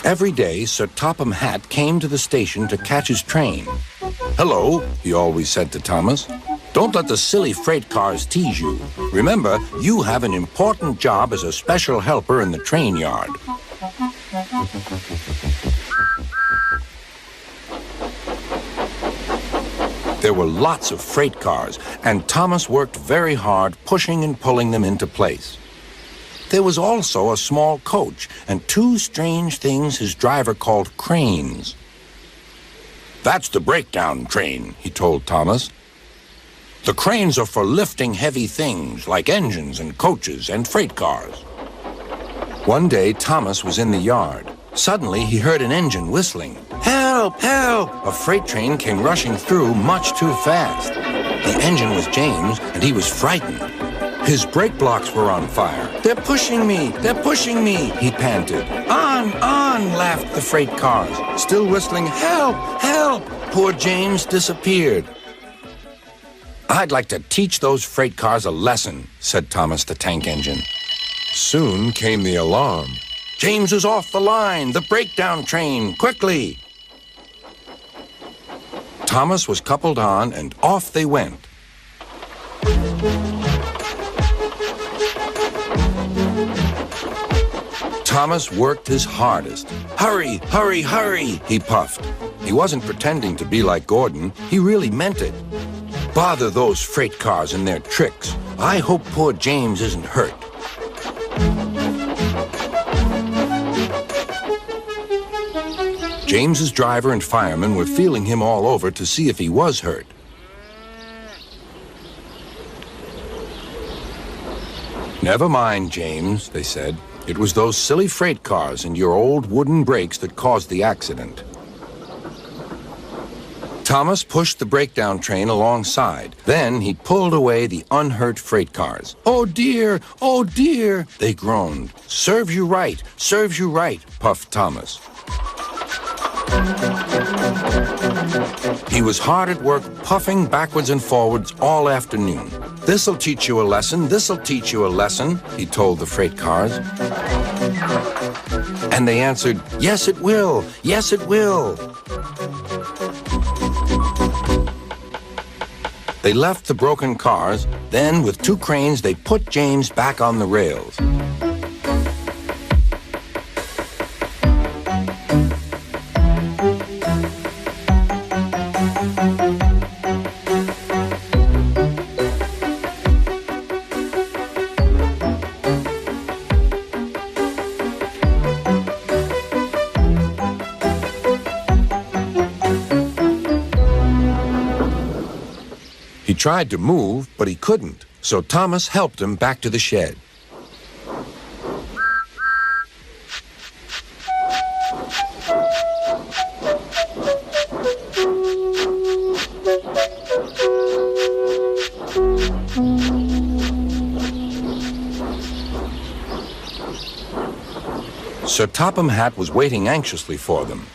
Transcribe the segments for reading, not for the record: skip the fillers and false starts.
Every day, Sir Topham Hatt came to the station to catch his train. "Hello," he always said to Thomas. "Don't let the silly freight cars tease you. Remember, you have an important job as a special helper in the train yard." There were lots of freight cars, and Thomas worked very hard pushing and pulling them into place. There was also a small coach and two strange things his driver called cranes. "That's the breakdown train," he told Thomas. "The cranes are for lifting heavy things like engines and coaches and freight cars." One day, Thomas was in the yard. Suddenly, he heard an engine whistling. "Help! Help!" A freight train came rushing through much too fast. The engine was James, and he was frightened. His brake blocks were on fire. "They're pushing me! They're pushing me!" he panted. "On! On!" laughed the freight cars, still whistling, "Help! Help!" Poor James disappeared. "I'd like to teach those freight cars a lesson," said Thomas the tank engine. Soon came the alarm. "James is off the line! The breakdown train! Quickly!" Thomas was coupled on, and off they went. Thomas worked his hardest. "Hurry, hurry, hurry," he puffed. He wasn't pretending to be like Gordon. He really meant it. "Bother those freight cars and their tricks. I hope poor James isn't hurt." James's driver and firemen were feeling him all over to see if he was hurt. "Never mind, James," they said. "It was those silly freight cars and your old wooden brakes that caused the accident." Thomas pushed the breakdown train alongside. Then he pulled away the unhurt freight cars. "Oh dear, oh dear," they groaned. "Serves you right, serves you right," puffed Thomas. He was hard at work, puffing backwards and forwards all afternoon. "This'll teach you a lesson, this'll teach you a lesson," he told the freight cars. And they answered, "Yes, it will, yes, it will." They left the broken cars. Then, with two cranes, they put James back on the rails. He tried to move, but he couldn't, so Thomas helped him back to the shed. Sir Topham Hatt was waiting anxiously for them.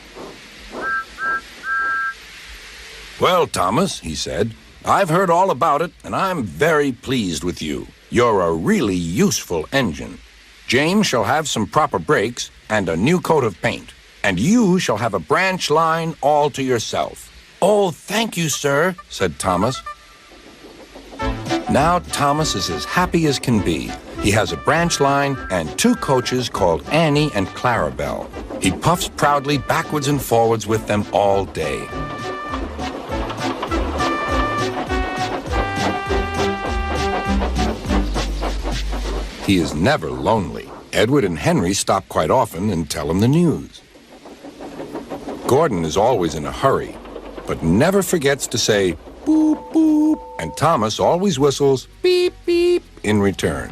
"Well, Thomas," he said, "I've heard all about it, and I'm very pleased with you. You're a really useful engine. James shall have some proper brakes and a new coat of paint, and you shall have a branch line all to yourself." "Oh, thank you, sir," said Thomas. Now Thomas is as happy as can be. He has a branch line and two coaches called Annie and Clarabelle. He puffs proudly backwards and forwards with them all day. He is never lonely. Edward and Henry stop quite often and tell him the news. Gordon is always in a hurry, but never forgets to say, "Boop, boop," and Thomas always whistles, "Beep, beep," in return.